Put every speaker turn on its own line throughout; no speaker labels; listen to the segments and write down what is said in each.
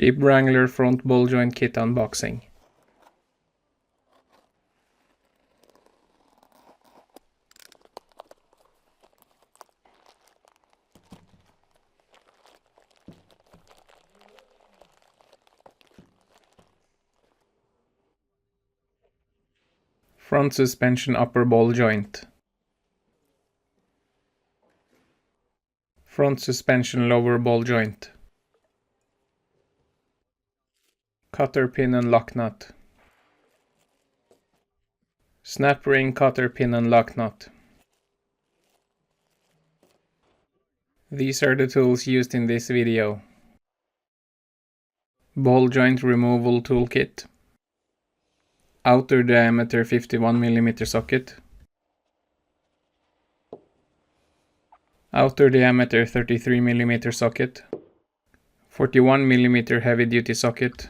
Jeep Wrangler front ball joint kit unboxing. Front suspension upper ball joint. Front suspension lower ball joint. Cutter pin and lock nut. Snap ring, cutter pin and lock nut. These are the tools used in this video. Ball joint removal toolkit. Outer diameter 51mm socket. Outer diameter 33mm socket. 41mm heavy duty socket.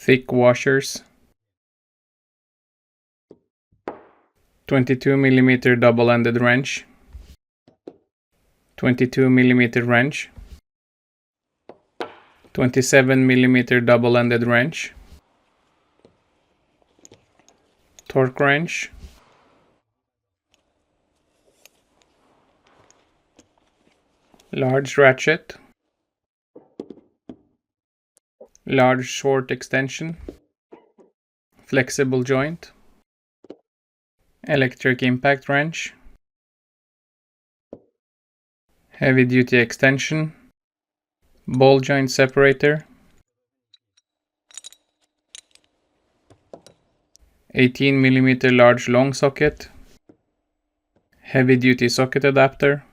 Thick washers. 22mm double-ended wrench. 22mm wrench. 27mm double-ended wrench. Torque wrench. Large ratchet. Large short extension. Flexible joint. Electric impact wrench. Heavy duty extension. Ball joint separator. 18mm large long socket. Heavy duty socket adapter.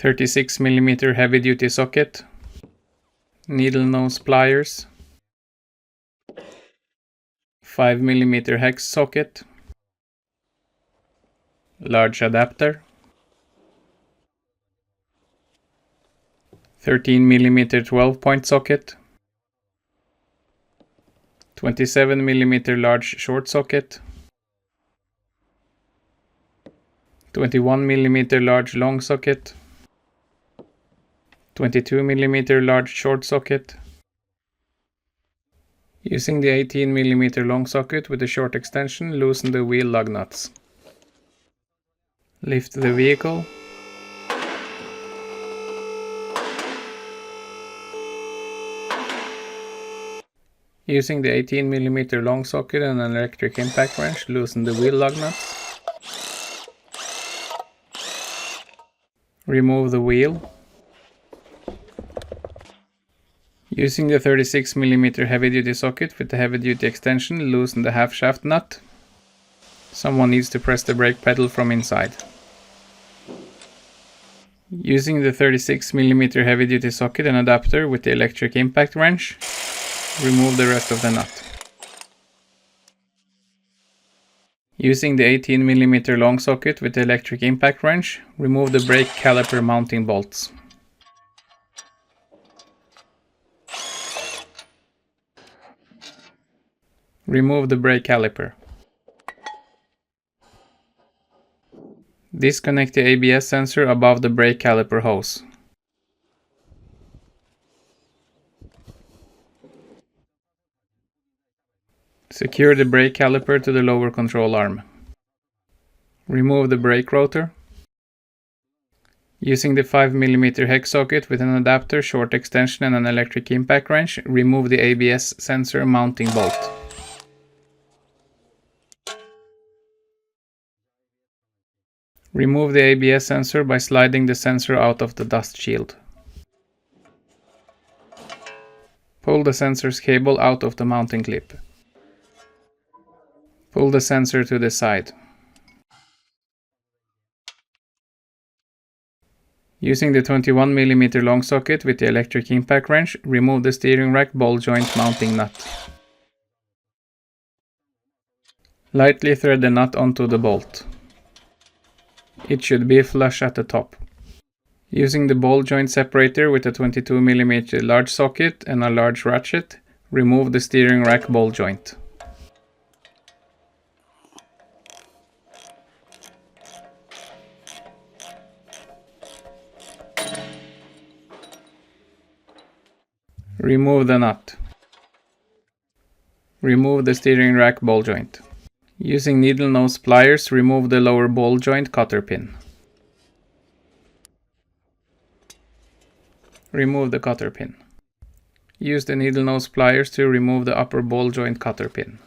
36mm heavy duty socket. Needle nose pliers. 5mm hex socket. Large adapter. 13mm 12-point socket. 27mm large short socket. 21mm large long socket. 22mm large short socket. Using the 18mm long socket with a short extension, loosen the wheel lug nuts. Lift the vehicle. Using the 18mm long socket and an electric impact wrench, loosen the wheel lug nuts. Remove the wheel. Using the 36mm heavy-duty socket with the heavy-duty extension, loosen the half-shaft nut. Someone needs to press the brake pedal from inside. Using the 36mm heavy-duty socket and adapter with the electric impact wrench, remove the rest of the nut. Using the 18mm long socket with the electric impact wrench, remove the brake caliper mounting bolts. Remove the brake caliper. Disconnect the ABS sensor above the brake caliper hose. Secure the brake caliper to the lower control arm. Remove the brake rotor. Using the 5mm hex socket with an adapter, short extension and an electric impact wrench, remove the ABS sensor mounting bolt. Remove the ABS sensor by sliding the sensor out of the dust shield. Pull the sensor's cable out of the mounting clip. Pull the sensor to the side. Using the 21mm long socket with the electric impact wrench, remove the steering rack ball joint mounting nut. Lightly thread the nut onto the bolt. It should be flush at the top. Using the ball joint separator with a 22mm large socket and a large ratchet, remove the steering rack ball joint. Remove the nut. Remove the steering rack ball joint. Using needle nose pliers, remove the lower ball joint cotter pin. Remove the cotter pin. Use the needle nose pliers to remove the upper ball joint cotter pin.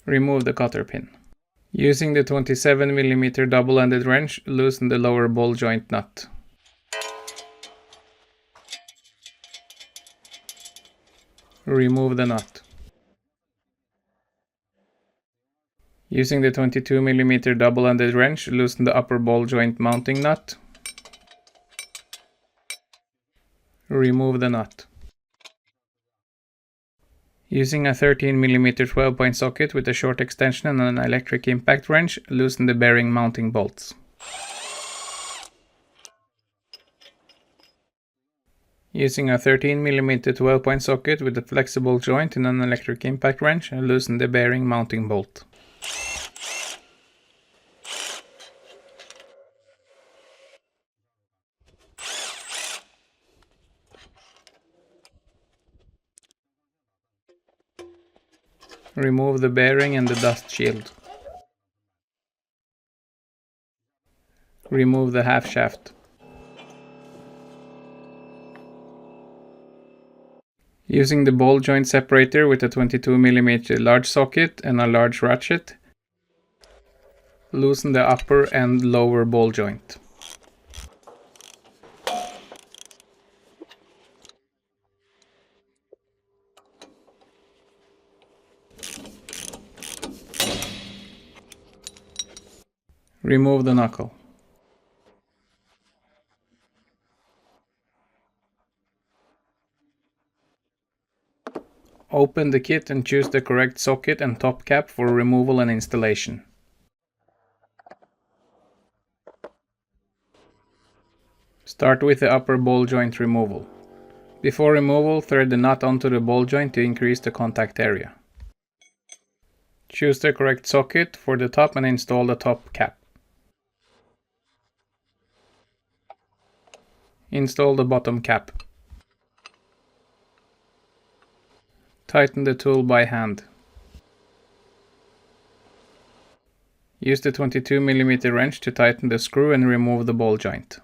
Remove the cotter pin. Using the 27mm double-ended wrench, loosen the lower ball joint nut. Remove the nut. Using the 22mm double-ended wrench, loosen the upper ball joint mounting nut. Remove the nut. Using a 13mm 12-point socket with a short extension and an electric impact wrench, loosen the bearing mounting bolts. Using a 13mm 12-point socket with a flexible joint and an electric impact wrench, loosen the bearing mounting bolt. Remove the bearing and the dust shield. Remove the half shaft. Using the ball joint separator with a 22mm large socket and a large ratchet, loosen the upper and lower ball joint. Remove the knuckle. Open the kit and choose the correct socket and top cap for removal and installation. Start with the upper ball joint removal. Before removal, thread the nut onto the ball joint to increase the contact area. Choose the correct socket for the top and install the top cap. Install the bottom cap. Tighten the tool by hand. Use the 22mm wrench to tighten the screw and remove the ball joint.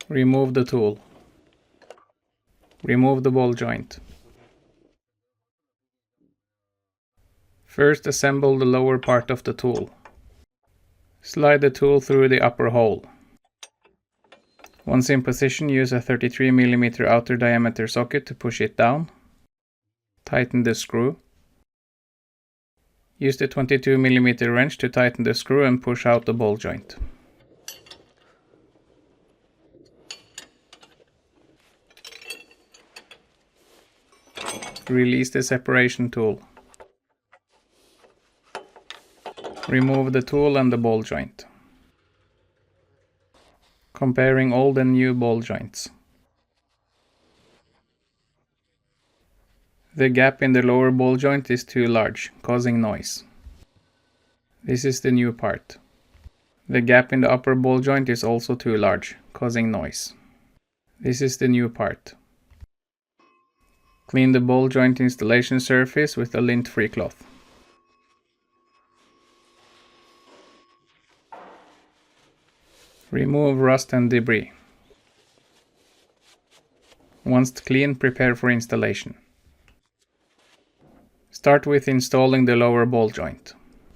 Remove the tool. Remove the ball joint. First, assemble the lower part of the tool. Slide the tool through the upper hole. Once in position, use a 33mm outer diameter socket to push it down. Tighten the screw. Use the 22mm wrench to tighten the screw and push out the ball joint. Release the separation tool. Remove the tool and the ball joint. Comparing old and new ball joints. The gap in the lower ball joint is too large, causing noise. This is the new part. The gap in the upper ball joint is also too large, causing noise. This is the new part. Clean the ball joint installation surface with a lint-free cloth. Remove rust and debris. Once clean, prepare for installation. Start with installing the lower ball joint.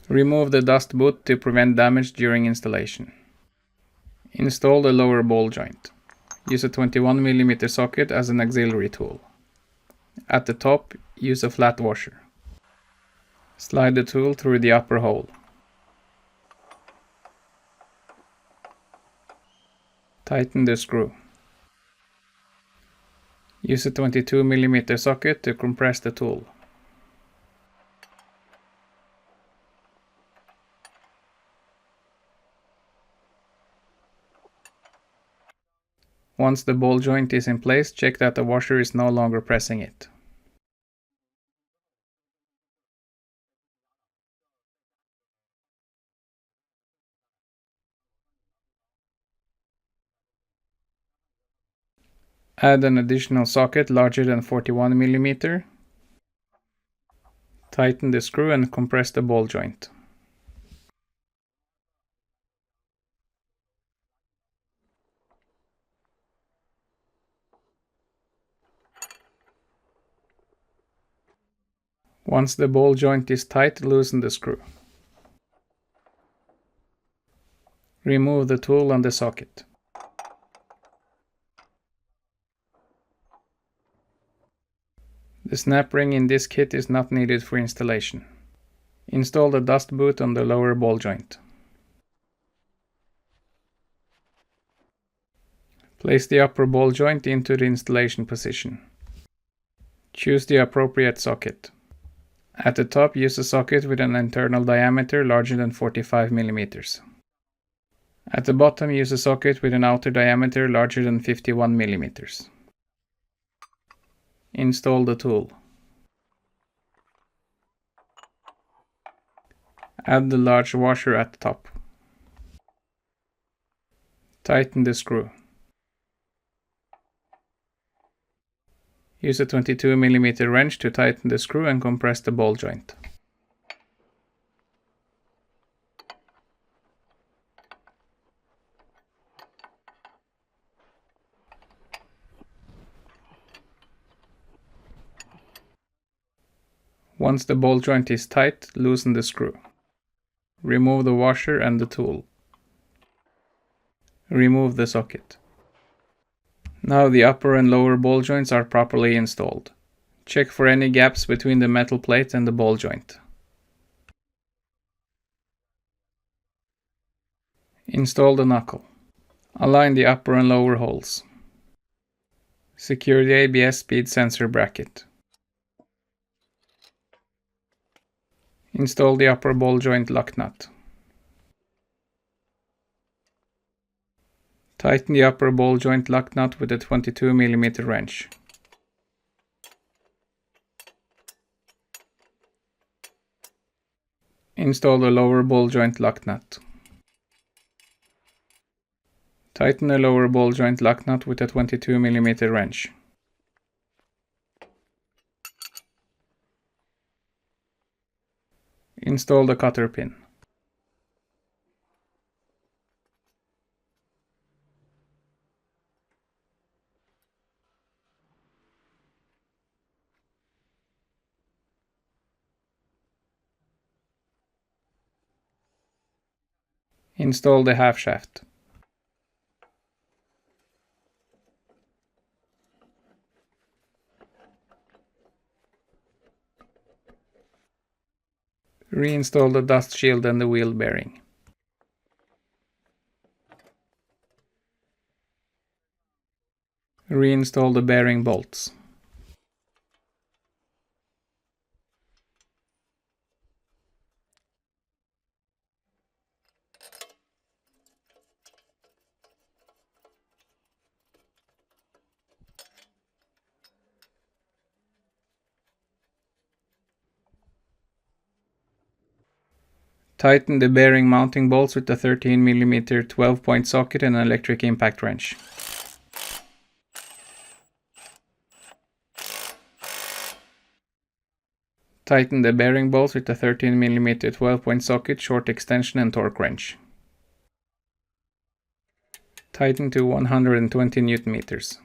Remove the dust boot to prevent damage during installation. Install the lower ball joint. Use a 21mm socket as an auxiliary tool. At the top, use a flat washer. Slide the tool through the upper hole. Tighten the screw. Use a 22mm socket to compress the tool. Once the ball joint is in place, check that the washer is no longer pressing it. Add an additional socket larger than 41 mm. Tighten the screw and compress the ball joint. Once the ball joint is tight, loosen the screw. Remove the tool and the socket. The snap ring in this kit is not needed for installation. Install the dust boot on the lower ball joint. Place the upper ball joint into the installation position. Choose the appropriate socket. At the top, use a socket with an internal diameter larger than 45 mm. At the bottom, use a socket with an outer diameter larger than 51 mm. Install the tool. Add the large washer at the top. Tighten the screw. Use a 22 mm wrench to tighten the screw and compress the ball joint. Once the ball joint is tight, loosen the screw. Remove the washer and the tool. Remove the socket. Now the upper and lower ball joints are properly installed. Check for any gaps between the metal plate and the ball joint. Install the knuckle. Align the upper and lower holes. Secure the ABS speed sensor bracket. Install the upper ball joint lock nut. Tighten the upper ball joint lock nut with a 22 mm wrench. Install the lower ball joint lock nut. Tighten the lower ball joint lock nut with a 22 mm wrench. Install the cotter pin. Install the half shaft. Reinstall the dust shield and the wheel bearing. Reinstall the bearing bolts. Tighten the bearing mounting bolts with a 13 mm 12-point socket and an electric impact wrench. Tighten the bearing bolts with a 13 mm 12-point socket, short extension and torque wrench. Tighten to 120 Nm.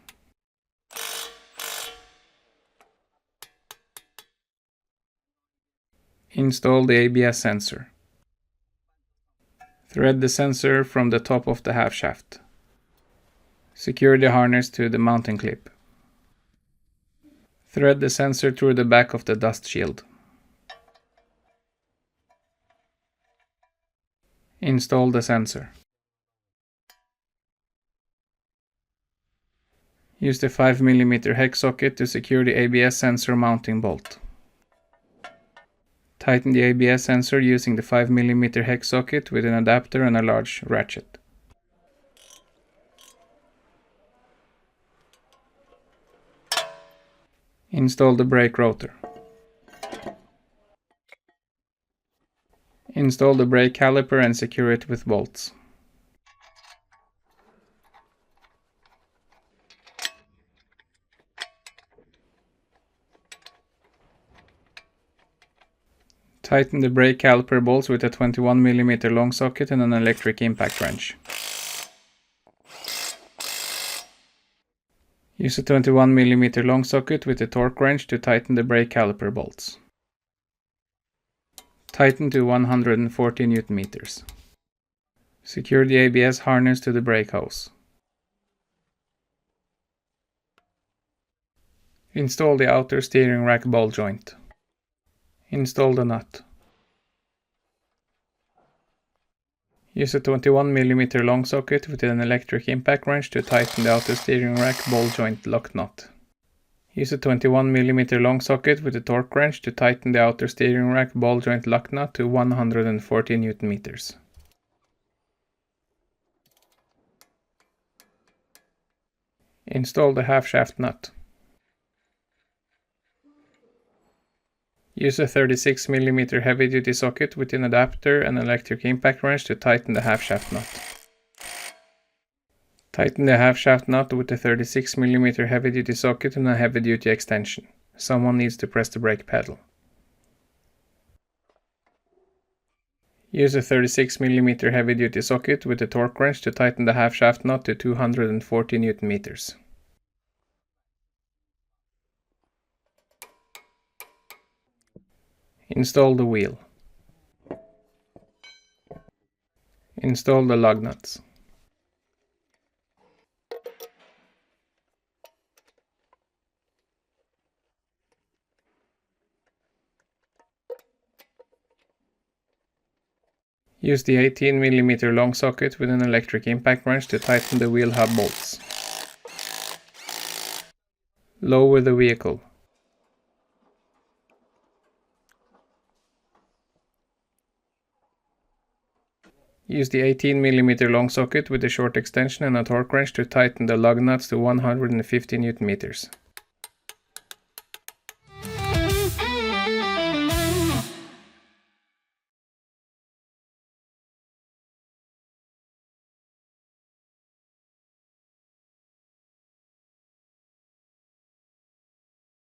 Install the ABS sensor. Thread the sensor from the top of the half shaft. Secure the harness to the mounting clip. Thread the sensor through the back of the dust shield. Install the sensor. Use the 5 mm hex socket to secure the ABS sensor mounting bolt. Tighten the ABS sensor using the 5 mm hex socket with an adapter and a large ratchet. Install the brake rotor. Install the brake caliper and secure it with bolts. Tighten the brake caliper bolts with a 21mm long socket and an electric impact wrench. Use a 21mm long socket with a torque wrench to tighten the brake caliper bolts. Tighten to 140 Nm. Secure the ABS harness to the brake hose. Install the outer steering rack ball joint. Install the nut. Use a 21mm long socket with an electric impact wrench to tighten the outer steering rack ball joint lock nut. Use a 21mm long socket with a torque wrench to tighten the outer steering rack ball joint lock nut to 140 Nm. Install the half shaft nut. Use a 36mm heavy-duty socket with an adapter and electric impact wrench to tighten the half shaft nut. Tighten the half shaft nut with a 36mm heavy-duty socket and a heavy-duty extension. Someone needs to press the brake pedal. Use a 36mm heavy-duty socket with a torque wrench to tighten the half shaft nut to 240 Nm. Install the wheel. Install the lug nuts. Use the 18mm long socket with an electric impact wrench to tighten the wheel hub bolts. Lower the vehicle. Use the 18mm long socket with a short extension and a torque wrench to tighten the lug nuts to 150 Nm.